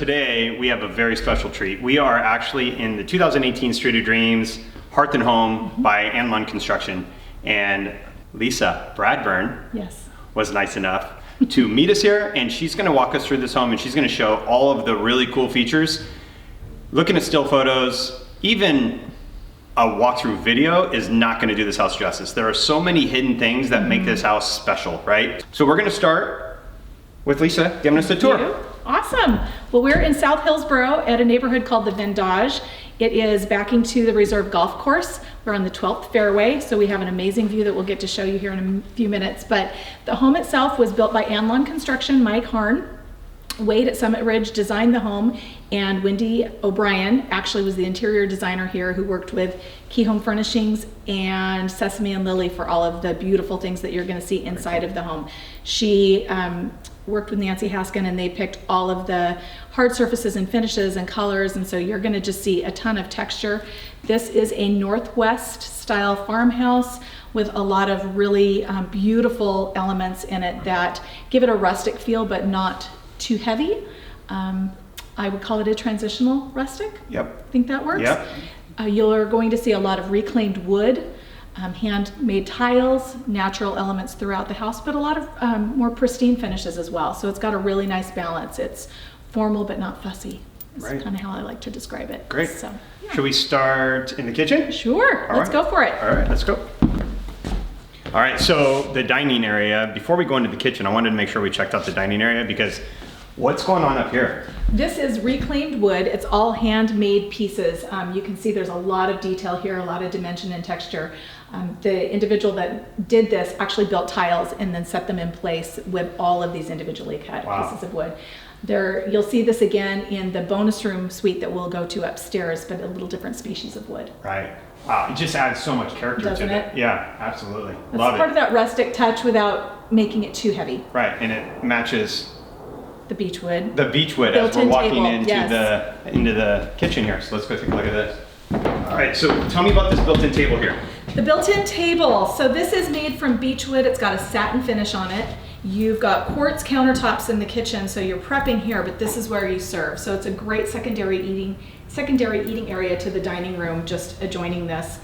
today we have a very special treat. We are actually in the 2018 Street of Dreams Hearth and Home by Ann Lund Construction, and Lisa Bradburn was nice enough to meet us here, and she's going to walk us through this home, and she's going to show all of the really cool features. Looking at still photos, even a walkthrough video is not going to do this house justice. There are so many hidden things that make this house special, right? So we're going to start with Lisa giving us a tour. Awesome. Well, we're in South Hillsboro at a neighborhood called the Vendage. It is backing to the Reserve Golf Course. We're on the 12th fairway, so we have an amazing view that we'll get to show you here in a few minutes. But the home itself was built by Ann Lund Construction. Mike Harn, Wade at Summit Ridge designed the home, and Wendy O'Brien actually was the interior designer here, who worked with Key Home Furnishings and Sesame and Lily for all of the beautiful things that you're going to see inside of the home. She worked with Nancy Haskin, and they picked all of the hard surfaces and finishes and colors, and so you're going to just see a ton of texture. This is a Northwest style farmhouse with a lot of really beautiful elements in it that give it a rustic feel, but not too heavy. I would call it a transitional rustic. Yep. Think that works? Yep. You're going to see a lot of reclaimed wood, handmade tiles, natural elements throughout the house, but a lot of more pristine finishes as well. So it's got a really nice balance. It's formal but not fussy. That's kind of how I like to describe it. Great. So, yeah. Should we start in the kitchen? Sure. Let's go for it. All right, let's go. All right, so the dining area, before we go into the kitchen, I wanted to make sure we checked out the dining area, because what's going on up here? This is reclaimed wood. It's all handmade pieces. You can see there's a lot of detail here, a lot of dimension and texture. The individual that did this actually built tiles and then set them in place with all of these individually cut pieces of wood. You'll see this again in the bonus room suite that we'll go to upstairs, but a little different species of wood. Right. Wow, it just adds so much character Doesn't to it? Yeah, absolutely. It's Love part it. of that rustic touch without making it too heavy. Right, and it matches the beechwood. The beechwood as we're walking table. into the kitchen here. So let's go take a look at this. All right, so tell me about this built-in table here. The built-in table. So this is made from beechwood. It's got a satin finish on it. You've got quartz countertops in the kitchen, so you're prepping here, but this is where you serve. So it's a great secondary eating area to the dining room, just adjoining this.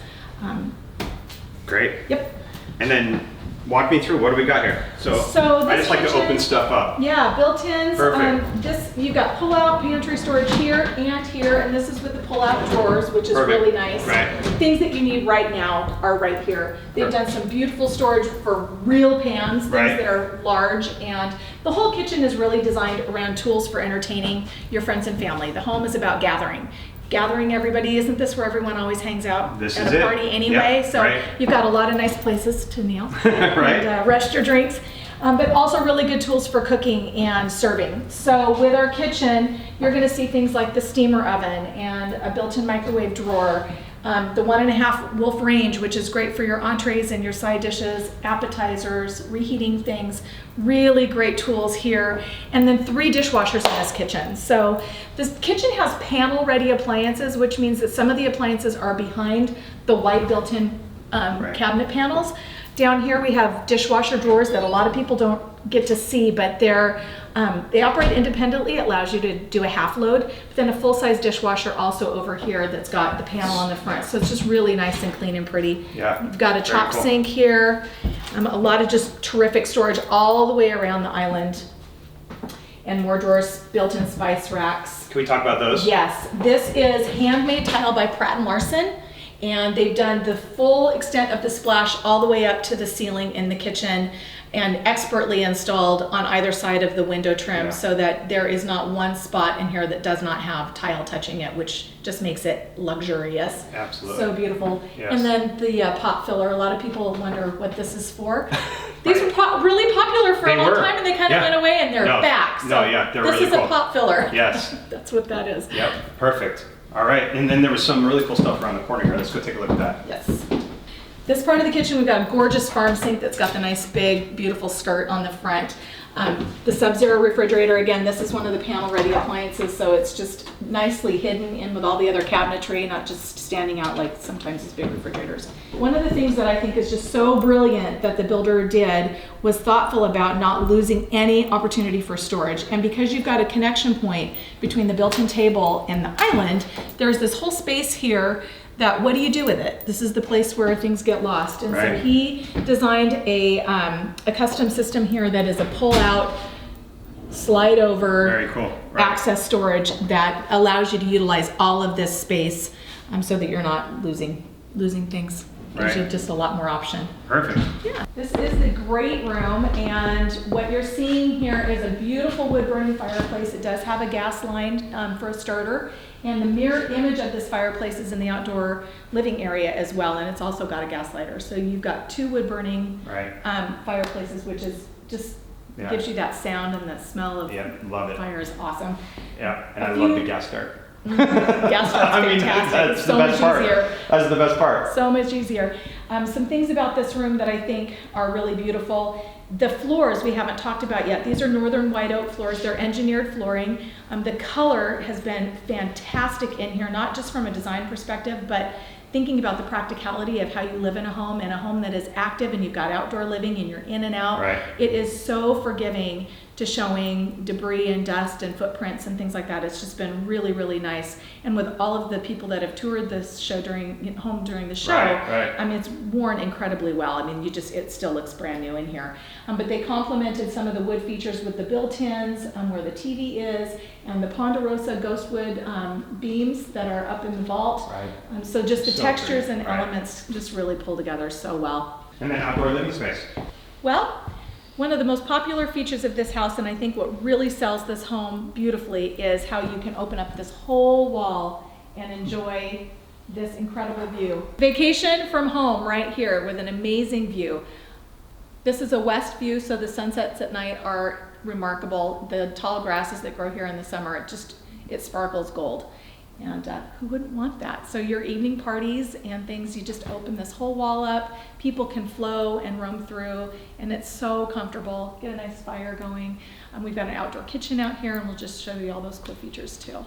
Great. Yep. And then walk me through, what do we got here? So I just like to open stuff up. Yeah, built-ins. Perfect. This, you've got pull-out pantry storage here and here, and this is with the pull-out drawers, which is really nice. Right. Things that you need right now are right here. They've done some beautiful storage for real pans, things that are large, and the whole kitchen is really designed around tools for entertaining your friends and family. The home is about gathering everybody. Isn't this where everyone always hangs out at a party anyway? So you've got a lot of nice places to kneel and rest your drinks, but also really good tools for cooking and serving. So with our kitchen, you're going to see things like the steamer oven and a built-in microwave drawer, the 1.5 Wolf range, which is great for your entrees and your side dishes, appetizers, reheating things. Really great tools here. And then 3 dishwashers in this kitchen. So this kitchen has panel ready appliances, which means that some of the appliances are behind the white built-in cabinet panels. Down here we have dishwasher drawers that a lot of people don't get to see, but they operate independently. It allows you to do a half load, but then a full-size dishwasher also over here that's got the panel on the front. So it's just really nice and clean and pretty. Yeah. You've got a chop sink here, a lot of just terrific storage all the way around the island, and more drawers, built-in spice racks. Can we talk about those? Yes, this is handmade tile by Pratt & Larson. And they've done the full extent of the splash all the way up to the ceiling in the kitchen, and expertly installed on either side of the window trim, so that there is not one spot in here that does not have tile touching it, which just makes it luxurious. Absolutely. So beautiful. Yes. And then the pop filler, a lot of people wonder what this is for. These were really popular for a long time, and they kind of went away, and they're back. So they're this really is a pop filler. Yes. That's what that is. Yep, perfect. All right, and then there was some really cool stuff around the corner here. Let's go take a look at that. Yes. This part of the kitchen, we've got a gorgeous farm sink that's got the nice big beautiful skirt on the front. The Sub-Zero refrigerator, again, this is one of the panel-ready appliances, so it's just nicely hidden in with all the other cabinetry, not just standing out like sometimes these big refrigerators. One of the things that I think is just so brilliant that the builder did was thoughtful about not losing any opportunity for storage. And because you've got a connection point between the built-in table and the island, there's this whole space here that, what do you do with it? This is the place where things get lost. And so he designed a custom system here that is a pull-out, slide over, very cool. access storage that allows you to utilize all of this space so that you're not losing things. Gives you just a lot more option. Perfect. Yeah. This is the great room, and what you're seeing here is a beautiful wood burning fireplace. It does have a gas line for a starter, and the mirror image of this fireplace is in the outdoor living area as well, and it's also got a gas lighter. So you've got 2 wood burning fireplaces, which is just gives you that sound, and the smell of love it. fire is awesome. Yeah, and I love the gas start. Gas start's fantastic. That's so the best much part. easier. That's the best part. So much easier. Some things about this room that I think are really beautiful. The floors we haven't talked about yet. These are northern white oak floors. They're engineered flooring. The color has been fantastic in here, not just from a design perspective, but thinking about the practicality of how you live in a home, and a home that is active and you've got outdoor living and you're in and out. It is so forgiving to showing debris and dust and footprints and things like that. It's just been really, really nice. And with all of the people that have toured this show during the show, I mean, it's worn incredibly well. I mean, it still looks brand new in here. But they complemented some of the wood features with the built-ins, where the TV is, and the Ponderosa ghostwood beams that are up in the vault. So just the textures and elements just really pull together so well. And then outdoor living space. Well, one of the most popular features of this house, and I think what really sells this home beautifully, is how you can open up this whole wall and enjoy this incredible view. Vacation from home right here with an amazing view. This is a west view, so the sunsets at night are remarkable. The tall grasses that grow here in the summer, it sparkles gold. And who wouldn't want that? So your evening parties and things, you just open this whole wall up. People can flow and roam through, and it's so comfortable. Get a nice fire going. We've got an outdoor kitchen out here, and we'll just show you all those cool features too.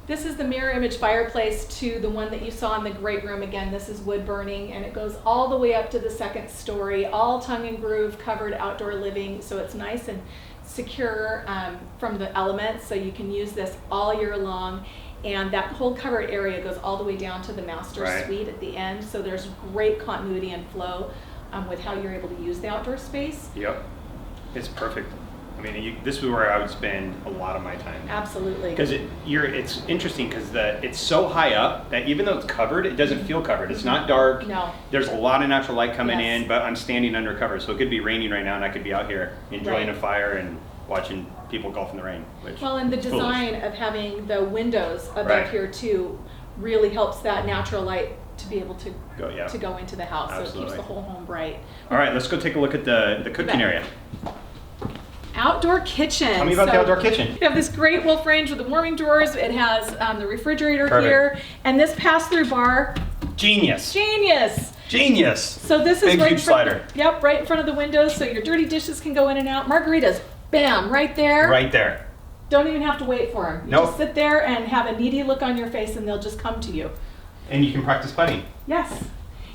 This is the mirror image fireplace to the one that you saw in the great room. Again, this is wood burning, and it goes all the way up to the 2nd story, all tongue and groove, covered outdoor living. So it's nice and secure from the elements, so you can use this all year long. And that whole covered area goes all the way down to the master suite at the end. So there's great continuity and flow with how you're able to use the outdoor space. Yep, it's perfect. I mean, this is where I would spend a lot of my time. Absolutely. Because it's interesting because it's so high up that even though it's covered, it doesn't feel covered. It's not dark. No. There's a lot of natural light coming in, but I'm standing under cover. So it could be raining right now, and I could be out here enjoying a fire and watching people golf in the rain. And the design of having the windows above here too really helps that natural light to be able to go into the house. So it keeps the whole home bright. All right, let's go take a look at the cooking area. Outdoor kitchen. Tell me about the outdoor kitchen. We have this great wolf range with the warming drawers. It has the refrigerator here, and this pass-through bar. Genius. So this is big huge slider. Right in front of the windows, so your dirty dishes can go in and out. Margaritas, bam, right there. Right there. Don't even have to wait for them. You just sit there and have a needy look on your face, and they'll just come to you. And you can practice putting. Yes.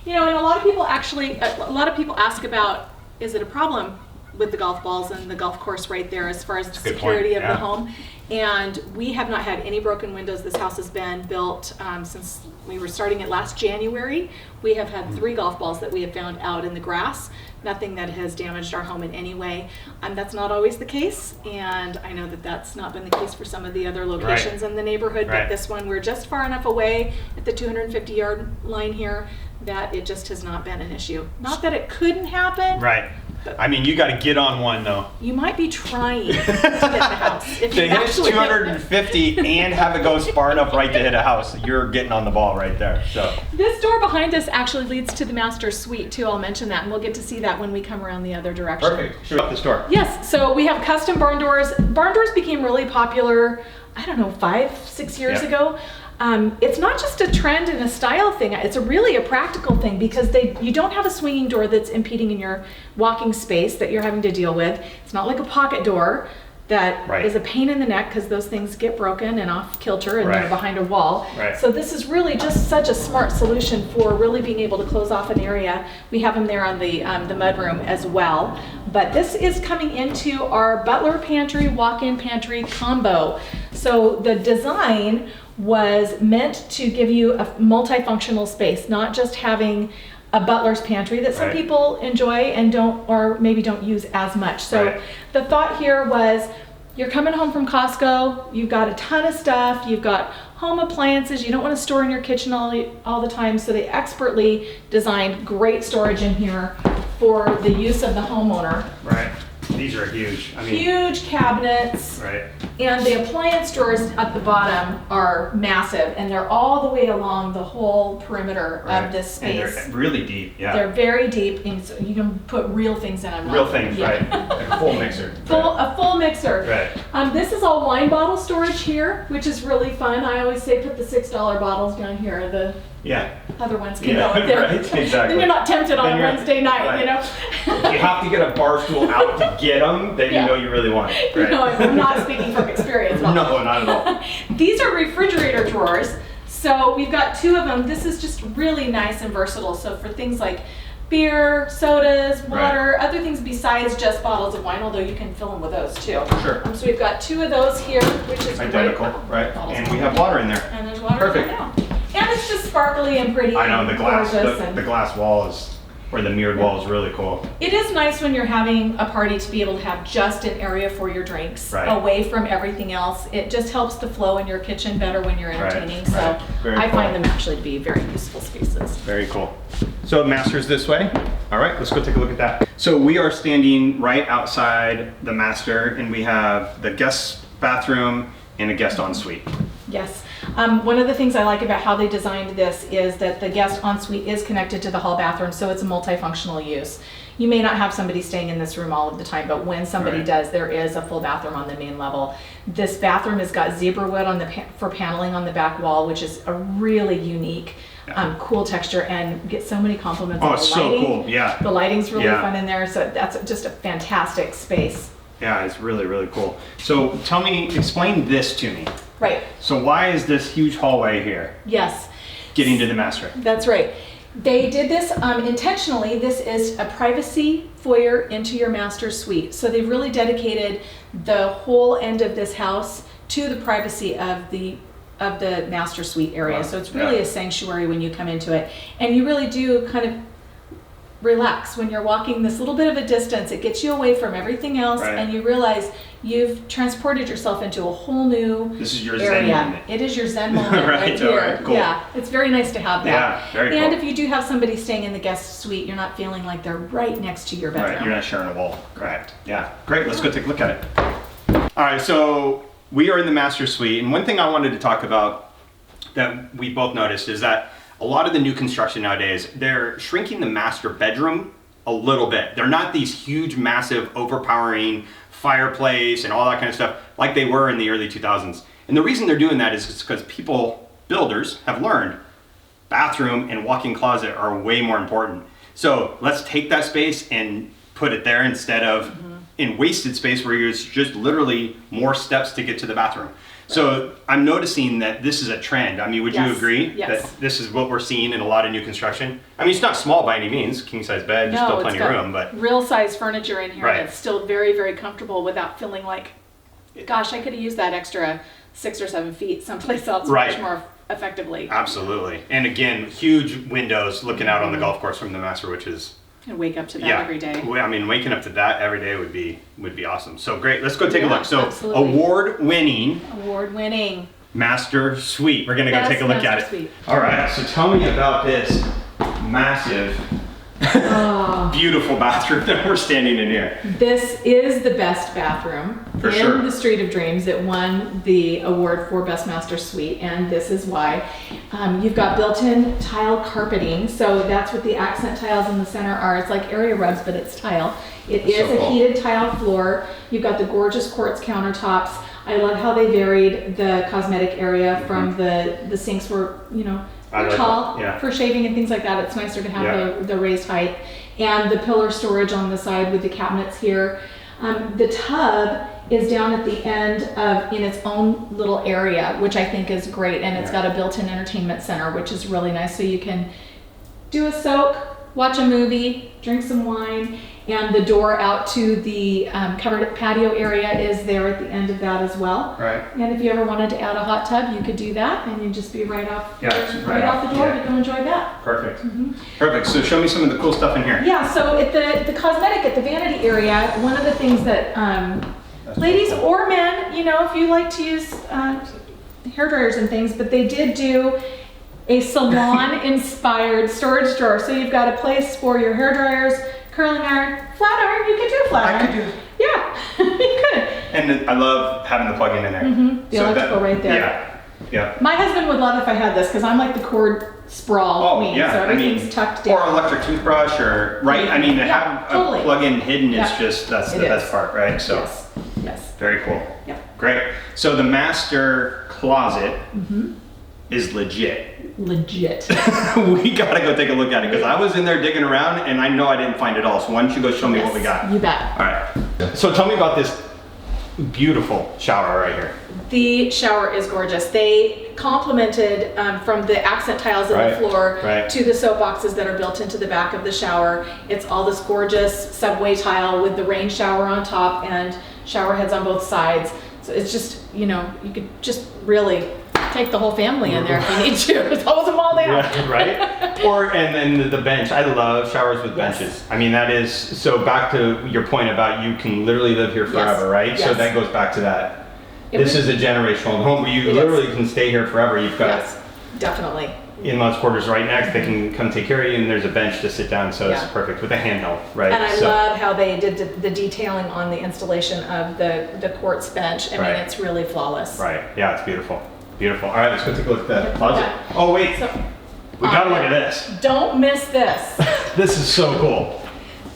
And a lot of people ask about, is it a problem with the golf balls and the golf course right there as far as the security of the home? And we have not had any broken windows. This house has been built since we were starting it last January. We have had 3 golf balls that we have found out in the grass. Nothing that has damaged our home in any way. That's not always the case, and I know that that's not been the case for some of the other locations in the neighborhood, but this one, we're just far enough away at the 250-yard line here that it just has not been an issue. Not that it couldn't happen. I mean, you got to get on one though. You might be trying to hit the house. If to hit 250 and have it go far enough right to hit a house, you're getting on the ball right there. So this door behind us actually leads to the master suite too. I'll mention that, and we'll get to see that when we come around the other direction. Perfect. Show up this door. Yes. So we have custom barn doors. Barn doors became really popular I don't know, 5-6 years ago. It's not just a trend and a style thing. It's really a practical thing because you don't have a swinging door that's impeding in your walking space that you're having to deal with. It's not like a pocket door that is a pain in the neck because those things get broken and off kilter and they're behind a wall. So this is really just such a smart solution for really being able to close off an area. We have them there on the mudroom as well. But this is coming into our Butler pantry, walk-in pantry combo. So the design was meant to give you a multifunctional space, not just having a butler's pantry that some people enjoy and don't, or maybe don't use as much. So the thought here was, you're coming home from Costco, you've got a ton of stuff, you've got home appliances, you don't want to store in your kitchen all the time, so they expertly designed great storage in here for the use of the homeowner. These are huge. I mean, huge cabinets. And the appliance drawers at the bottom are massive, and they're all the way along the whole perimeter of this space. And they're really deep, They're very deep, and so you can put real things in them. Real things, like a full mixer. A full mixer. This is all wine bottle storage here, which is really fun. I always say put the $6 bottles down here. The other ones can go up there. Exactly. Then you're not tempted on a Wednesday night, you know? You have to get a bar stool out to get them, then you know you really want it. No, I'm not speaking from experience. No, not at all. These are refrigerator drawers. So we've got 2 of them. This is just really nice and versatile. So for things like beer, sodas, water, other things besides just bottles of wine, although you can fill them with those too. So we've got 2 of those here, which is identical, and we have water in there. And there's water in there now. And it's just sparkly and pretty. I know, the glass wall is, or the mirrored wall is really cool. It is nice when you're having a party to be able to have just an area for your drinks away from everything else. It just helps the flow in your kitchen better when you're entertaining. So I find them actually to be very useful spaces. Very cool. So master's this way. All right, let's go take a look at that. So we are standing right outside the master, and we have the guest bathroom and a guest ensuite. Yes. One of the things I like about how they designed this is that the guest ensuite is connected to the hall bathroom, so it's a multifunctional use. You may not have somebody staying in this room all of the time, but when somebody does, there is a full bathroom on the main level. This bathroom has got zebra wood on for paneling on the back wall, which is a really unique, cool texture, and get so many compliments on the lighting. Oh, so cool, The lighting's really fun in there, so that's just a fantastic space. Yeah, it's really, really cool. So explain this to me. So why is this huge hallway here? Getting to the master. That's right. They did this intentionally. This is a privacy foyer into your master suite. So they've really dedicated the whole end of this house to the privacy of the master suite area. So it's really a sanctuary when you come into it. And you really do kind of relax when you're walking this little bit of a distance. It gets you away from everything else, and you realize you've transported yourself into a whole new area. This is your Zen moment. It is your Zen moment right here. Cool. Yeah, it's very nice to have that. Yeah, very cool. And if you do have somebody staying in the guest suite, you're not feeling like they're right next to your bedroom. You're not sharing a wall. Correct. Yeah, great. Let's go take a look at it. All right, so we are in the master suite, and one thing I wanted to talk about that we both noticed is that a lot of the new construction nowadays, they're shrinking the master bedroom a little bit. They're not these huge, massive, overpowering fireplace and all that kind of stuff like they were in the early 2000s. And the reason they're doing that is because builders have learned bathroom and walk-in closet are way more important. So let's take that space and put it there instead of in wasted space where it's just literally more steps to get to the bathroom. So I'm noticing that this is a trend. I mean, would you agree that this is what we're seeing in a lot of new construction? I mean, it's not small by any means, king size bed, there's still plenty of room, but real size furniture in here that's still very, very comfortable without feeling like, gosh, I could have used that extra 6 or 7 feet someplace else much more effectively. Absolutely. And again, huge windows looking out on the golf course from the master, which is and wake up to that every day. I mean, waking up to that every day would be awesome. So great, let's go take a look. So award-winning master suite. We're gonna go take a look at it. All right, so tell me about this massive, beautiful bathroom that we're standing in here. This is the best bathroom in the Street of Dreams. It won the award for Best Master Suite, and this is why. You've got built-in tile carpeting, so that's what the accent tiles in the center are. It's like area rugs, but it's tile. It is a heated tile floor. You've got the gorgeous quartz countertops. I love how they varied the cosmetic area from the sinks were, like tall that. for shaving and things like that. It's nicer to have the raised height. And the pillar storage on the side with the cabinets here. The tub is down at the end in its own little area, which I think is great. And it's got a built-in entertainment center, which is really nice. So you can do a soak, watch a movie, drink some wine, and the door out to the covered patio area is there at the end of that as well. Right. And if you ever wanted to add a hot tub, you could do that, and you'd just be right off the door to go enjoy that. Perfect. Perfect. So show me some of the cool stuff in here. Yeah. So at the cosmetic, at the vanity area, one of the things that ladies or men, if you like to use hair dryers and things, but they did do a salon-inspired storage drawer. So you've got a place for your hair dryers, curling iron, flat iron. You could do a flat iron. I could do. Yeah, you could. And I love having the plug-in in there. The electrical right there. Yeah. Yeah. My husband would love if I had this because I'm like the cord sprawl queen. So everything's tucked down. Or electric toothbrush, or right. I mean, to have a plug-in hidden is just that's the best part, right? So. Yes. Very cool. Yep. Great. So the master closet is legit. Legit. We gotta go take a look at it because I was in there digging around and I know I didn't find it all. So why don't you go show me what we got? You bet. All right. So tell me about this beautiful shower right here. The shower is gorgeous. They complemented from the accent tiles in the floor to the soap boxes that are built into the back of the shower. It's all this gorgeous subway tile with the rain shower on top and shower heads on both sides. So it's just, you could just really take the whole family in there if you need to. Hose them all down. Yeah, right? And then the bench. I love showers with benches. I mean, that is, so back to your point about you can literally live here forever, right? Yes. So that goes back to that. This is a generational home where you literally can stay here forever. You've got definitely in-laws quarters right next. They can come take care of you, and there's a bench to sit down, so it's perfect with a handheld, right? And I love how they did the detailing on the installation of the quartz bench. I mean, it's really flawless. Right. Yeah, it's beautiful. Beautiful. All right, let's go take a look at the closet. Oh wait, we gotta look at this. Don't miss this. This is so cool.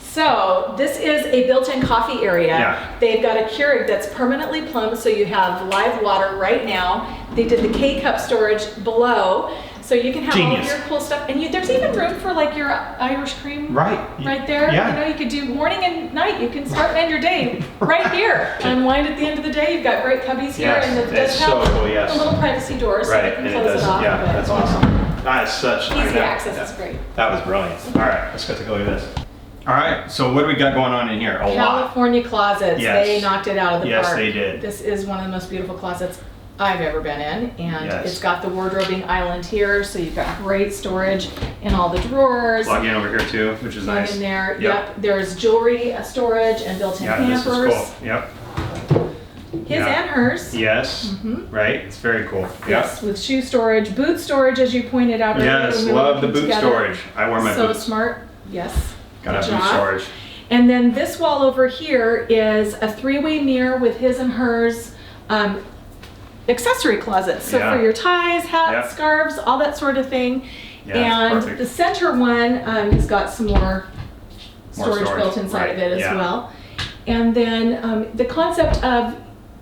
So this is a built-in coffee area. Yeah. They've got a Keurig that's permanently plumbed, so you have live water right now. They did the K-cup storage below, so you can have all of your cool stuff. And there's even room for like your Irish cream right there. Yeah. You could do morning and night. You can start and end your day right here. Unwind at the end of the day. You've got great cubbies here, and it does have a little privacy door, so you can close it off. Yeah, that's awesome. That is such easy access. Is great. That was brilliant. All right, let's go take a look at this. All right, so what do we got going on in here? A lot. California closets. Yes. They knocked it out of the park. Yes, they did. This is one of the most beautiful closets I've ever been in, and it's got the wardrobing island here, so you've got great storage in all the drawers. Plug in over here too, which is nice. In there. Yep. There's jewelry storage and built-in hampers. This is cool. Yep. His and hers. Yes. Right. It's very cool. Yes, with shoe storage, boot storage, as you pointed out earlier. Yes, love the boot storage. I wear my boots. So smart. Yes. Gotta have boot storage. And then this wall over here is a three-way mirror with his and hers accessory closet. So for your ties, hats, scarves, all that sort of thing. Yeah, and the center one has got some more storage built inside of it as well. And then the concept of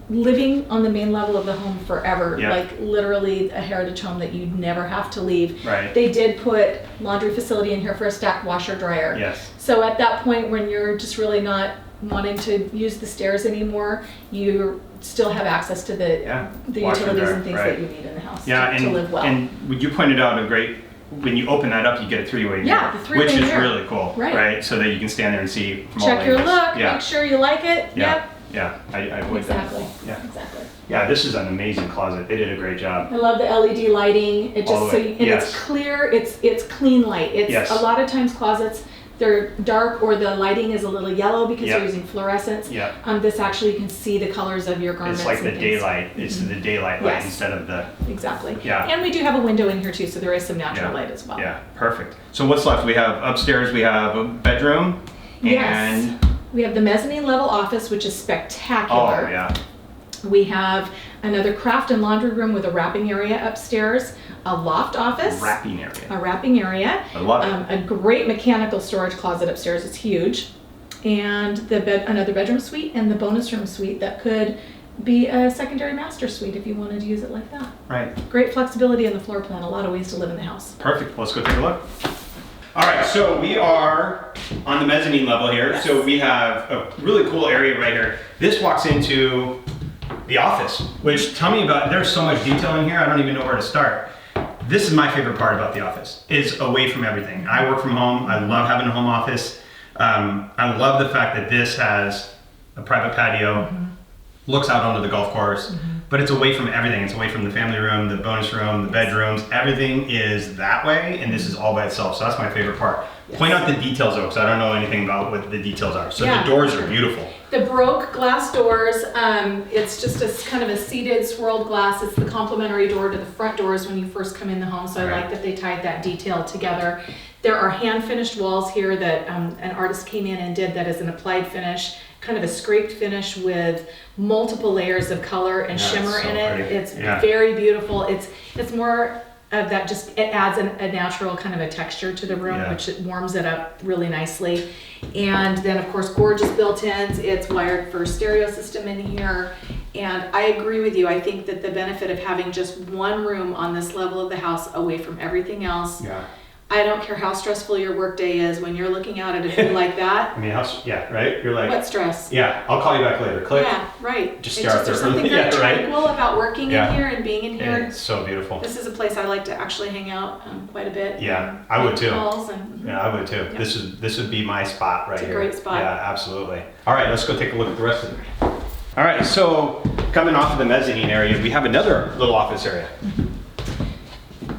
living on the main level of the home forever, like literally a heritage home that you'd never have to leave. Right. They did put laundry facility in here for a stacked washer dryer. Yes. So at that point when you're just really not wanting to use the stairs anymore, you still have access to the utilities and things that you need in the house to live well. And you pointed out a great, when you open that up, you get a three-way mirror, the three-way which is mirror. really cool, right? So that you can stand there and see from all Check your angles. look, make sure you like it. Yep. Yeah, I would. Exactly. Yeah. Exactly. Yeah, this is an amazing closet. They did a great job. I love the LED lighting. It just it's clear. It's clean light. It's a lot of times closets, they're dark or the lighting is a little yellow because you're using fluorescence. This actually you can see the colors of your garments. It's like the daylight. It's the daylight light instead of the. Exactly. Yeah. And we do have a window in here too, so there is some natural light as well. Yeah, perfect. So what's left? We have upstairs. We have a bedroom. And we have the mezzanine level office, which is spectacular. Oh yeah. We have another craft and laundry room with a wrapping area upstairs, a loft office. Wrapping area. A wrapping area. I love it. A great mechanical storage closet upstairs. It's huge. And another bedroom suite and the bonus room suite that could be a secondary master suite if you wanted to use it like that. Right. Great flexibility in the floor plan, a lot of ways to live in the house. Perfect. Let's go take a look. All right, so we are on the mezzanine level here. Yes. So we have a really cool area right here. This walks into the office, which tell me about, there's so much detail in here, I don't even know where to start. This is my favorite part about the office, is away from everything. I work from home, I love having a home office. I love the fact that this has a private patio, looks out onto the golf course, but it's away from everything. It's away from the family room, the bonus room, the bedrooms. Everything is that way, and this is all by itself. So that's my favorite part. Yes. Point out the details though, because I don't know anything about what the details are. So the doors are beautiful. The Baroque glass doors, it's just a kind of a seated swirled glass. It's the complementary door to the front doors when you first come in the home. So I like that they tied that detail together. There are hand finished walls here that an artist came in and did that as an applied finish. Kind of a scraped finish with multiple layers of color and shimmer in it. Pretty. It's very beautiful. It's more of that, just it adds a natural kind of a texture to the room, which it warms it up really nicely. And then of course gorgeous built-ins. It's wired for stereo system in here. And I agree with you. I think that the benefit of having just one room on this level of the house away from everything else. Yeah. I don't care how stressful your workday is, when you're looking out at a view like that. I mean, right? You're like, what stress? Yeah, I'll call you back later. Click. Yeah, right. Just start there's something very tranquil about working in here and being in here. And it's so beautiful. This is a place I like to actually hang out quite a bit. Yeah, I would too. Yeah, I would too. Yeah. This would be my spot right here. It's a great spot. Yeah, absolutely. All right, let's go take a look at the rest of it. All right, so coming off of the mezzanine area, we have another little office area.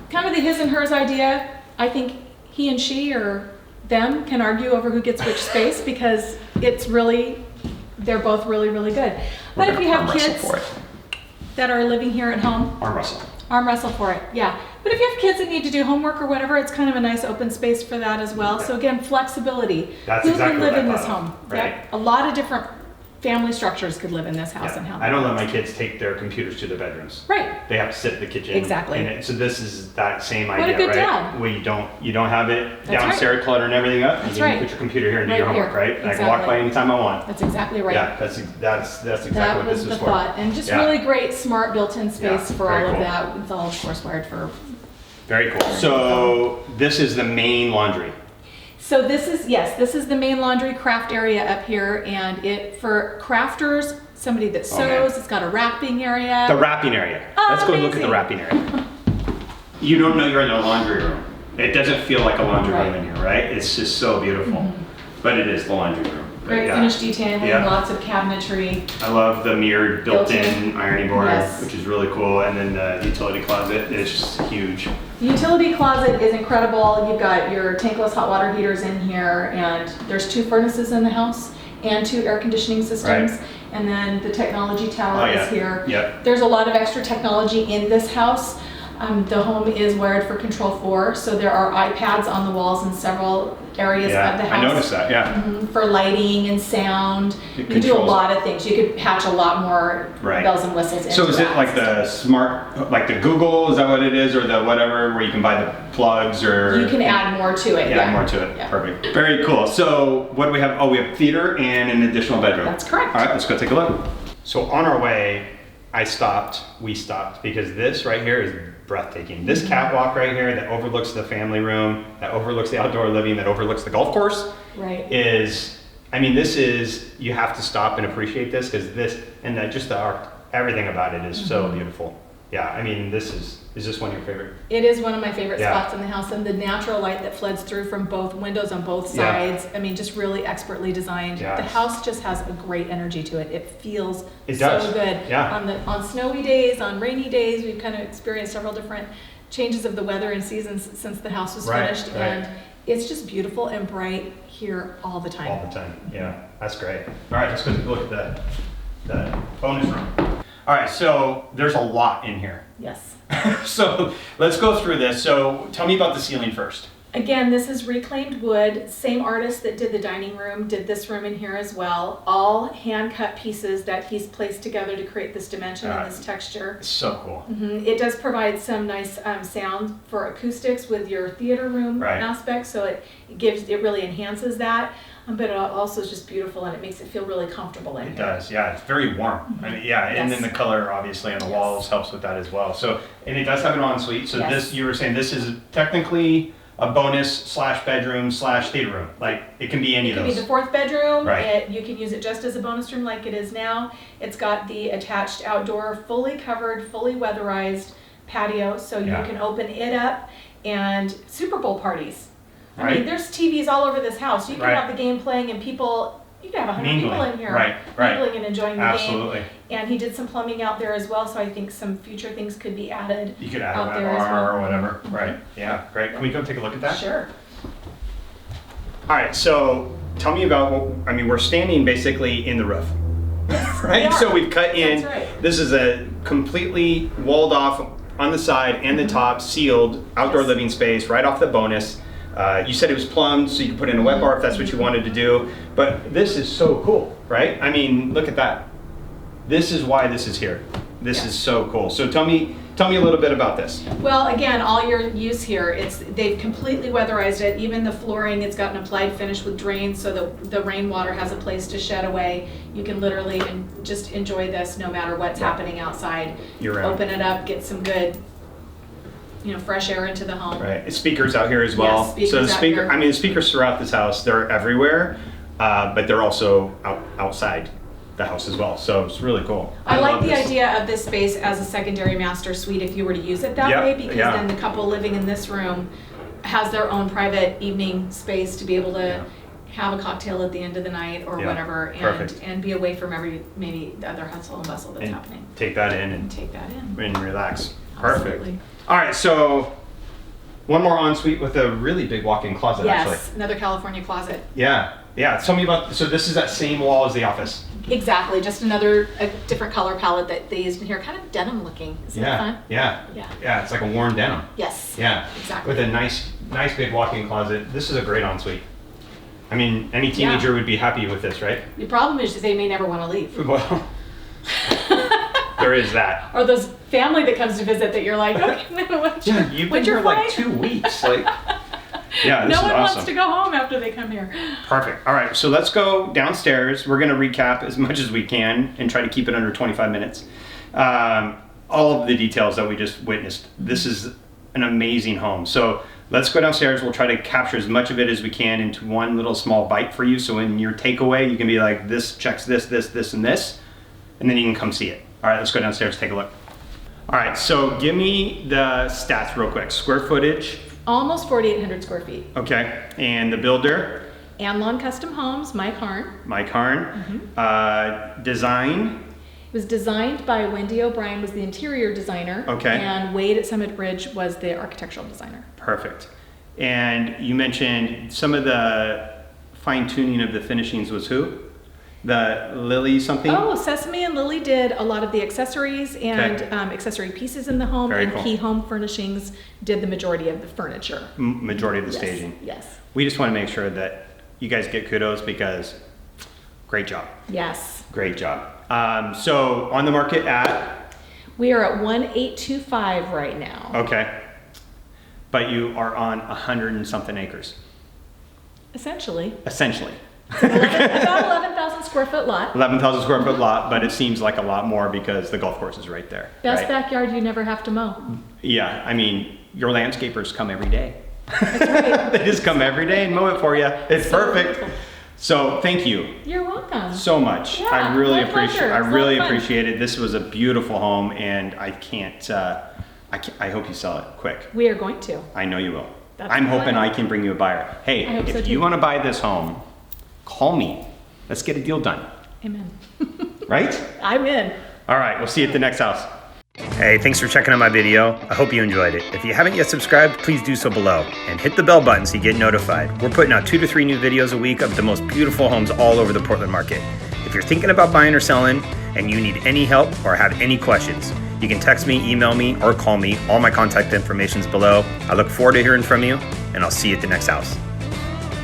Kind of the his and hers idea. I think he and she or them can argue over who gets which space because they're both really, really good. But if you have kids that are living here at home, arm wrestle for it. Yeah. But if you have kids that need to do homework or whatever, it's kind of a nice open space for that as well. So again, flexibility. Who can live in this home? Right. Yep. A lot of different family structures could live in this house and how. I don't let my kids take their computers to their bedrooms. Right. They have to sit in the kitchen. Exactly. And so this is that same idea, what a good right? dad. Where you don't have it downstairs cluttering everything up. That's you can put your computer here and do your homework, right? Exactly. I can walk by anytime I want. That's exactly right. Yeah, that's exactly what this is for. That was the thought. And just really great, smart built-in space for all of that. It's all, of course, wired for. Very cool. So this is the main laundry. So this is the main laundry craft area up here, and for crafters, somebody that sews, it's got a wrapping area. The wrapping area. Let's go look at the wrapping area. You don't know you're in a laundry room. It doesn't feel like a laundry room in here, right? It's just so beautiful. But it is the laundry room. Great finished detailing, lots of cabinetry. I love the mirrored built-in ironing board, which is really cool. And then the utility closet is just huge. The utility closet is incredible. You've got your tankless hot water heaters in here, and there's 2 furnaces in the house and 2 air conditioning systems. Right. And then the technology tower is here. Yep. There's a lot of extra technology in this house. The home is wired for Control 4, so there are iPads on the walls in several areas of the house. I noticed that, for lighting and sound. You can do a lot of things. You could patch a lot more bells and whistles into So is it like the smart, like the Google, is that what it is, or the whatever, where you can buy the plugs, or? You can add more to it, more to it. Yeah. Perfect. Very cool. So what do we have? Oh, we have theater and an additional bedroom. That's correct. All right, let's go take a look. So on our way, we stopped, because this right here is breathtaking. This catwalk right here that overlooks the family room, that overlooks the outdoor living, that overlooks the golf course, you have to stop and appreciate this, because this, and that just everything about it is so beautiful. Yeah, I mean, is this one of your favorite? It is one of my favorite spots in the house, and the natural light that floods through from both windows on both sides. I mean, just really expertly designed. The house just has a great energy to it. It feels so good. Yeah. On snowy days, on rainy days, we've kind of experienced several different changes of the weather and seasons since the house was finished, and it's just beautiful and bright here all the time. All the time, yeah, that's great. All right, let's go look at the bonus room. All right, so there's a lot in here. Yes. So let's go through this. So tell me about the ceiling first. Again, this is reclaimed wood. Same artist that did the dining room did this room in here as well. All hand-cut pieces that he's placed together to create this dimension and this texture. It's so cool. It does provide some nice sound for acoustics with your theater room aspect, so it really enhances that. But it also is just beautiful, and it makes it feel really comfortable in here. It does, yeah. It's very warm. I mean, yeah, and then the color obviously on the walls helps with that as well. So, and it does have an ensuite. So this, you were saying, this is technically a bonus / bedroom / stateroom. Like it can be any of those. It can be the fourth bedroom. Right. You can use it just as a bonus room like it is now. It's got the attached outdoor, fully covered, fully weatherized patio, so you can open it up, and Super Bowl parties. I mean, there's TVs all over this house. You can have the game playing, and people, you can have 100 people in here mingling and enjoying the game. And he did some plumbing out there as well, so I think some future things could be added. You could add a bar or whatever. Right. Yeah. Great. Can we go take a look at that? Sure. All right. So tell me about. I mean, we're standing basically in the roof. Right. So we've cut in. That's right. This is a completely walled off on the side and the top, sealed outdoor living space right off the bonus. You said it was plumbed, so you can put in a wet bar if that's what you wanted to do. But this is so cool, right? I mean, look at that. This is why this is here. This is so cool. So tell me a little bit about this. Well, again, all your use here, they've completely weatherized it. Even the flooring, it's got an applied finish with drains, so the rainwater has a place to shed away. You can literally just enjoy this no matter what's happening outside. Open it up, get some good, fresh air into the home. Right. It's speakers out here as well. Yes, so the speakers throughout this house, they're everywhere, but they're also outside the house as well. So it's really cool. I like the idea of this space as a secondary master suite if you were to use it that way, because then the couple living in this room has their own private evening space to be able to have a cocktail at the end of the night or whatever, and be away from maybe the other hustle and bustle that's happening. Take that in and relax. Perfect. Absolutely. All right, so one more ensuite with a really big walk-in closet. Yes, another California closet. Yeah. Tell me about. So this is that same wall as the office. Exactly, just a different color palette that they used in here, kind of denim looking. Isn't that fun? Yeah. It's like a worn denim. Yes. Yeah. Exactly. With a nice big walk-in closet. This is a great ensuite. I mean, any teenager would be happy with this, right? The problem is they may never want to leave. Well, there is that. Or those family that comes to visit that you're like, okay, you've been here like 2 weeks. Like, yeah, this is awesome. No one wants to go home after they come here. Perfect. All right, so let's go downstairs. We're going to recap as much as we can and try to keep it under 25 minutes. All of the details that we just witnessed. This is an amazing home. So let's go downstairs. We'll try to capture as much of it as we can into one little small bite for you. So in your takeaway, you can be like, this checks this, and this, and then you can come see it. All right, let's go downstairs, take a look. All right, so give me the stats real quick. Square footage. Almost 4,800 square feet. Okay, and the builder? Anlon Custom Homes, Mike Harn. Mike Harn. Design? It was designed by Wendy O'Brien, was the interior designer. Okay. And Wade at Summit Bridge was the architectural designer. Perfect. And you mentioned some of the fine tuning of the finishings was who? The Lily something? Oh, Sesame and Lily did a lot of the accessories and accessory pieces in the home. Very and cool. Key Home Furnishings did the majority of the furniture. Majority of the staging. Yes. We just want to make sure that you guys get kudos because great job. Yes. Great job. So on the market at? We are at 1,825 right now. Okay. But you are on 100 and something acres. Essentially. About 11,000 square foot lot. 11,000 square foot lot, but it seems like a lot more because the golf course is right there. Best backyard you never have to mow. Yeah, I mean, your landscapers come every day. That's right. They just come every day and mow it for you. It's perfect. So thank you. You're welcome. So much. Yeah, I really pleasure. appreciate it. This was a beautiful home, and I hope you sell it quick. We are going to. I know you will. That's I'm the hoping plan. I can bring you a buyer. Hey, if you want to buy this home, call me. Let's get a deal done. Amen. Right? I'm in. All right, we'll see you at the next house. Hey, thanks for checking out my video. I hope you enjoyed it. If you haven't yet subscribed, please do so below and hit the bell button so you get notified. We're putting out 2 to 3 new videos a week of the most beautiful homes all over the Portland market. If you're thinking about buying or selling and you need any help or have any questions, you can text me, email me, or call me. All my contact information is below. I look forward to hearing from you, and I'll see you at the next house.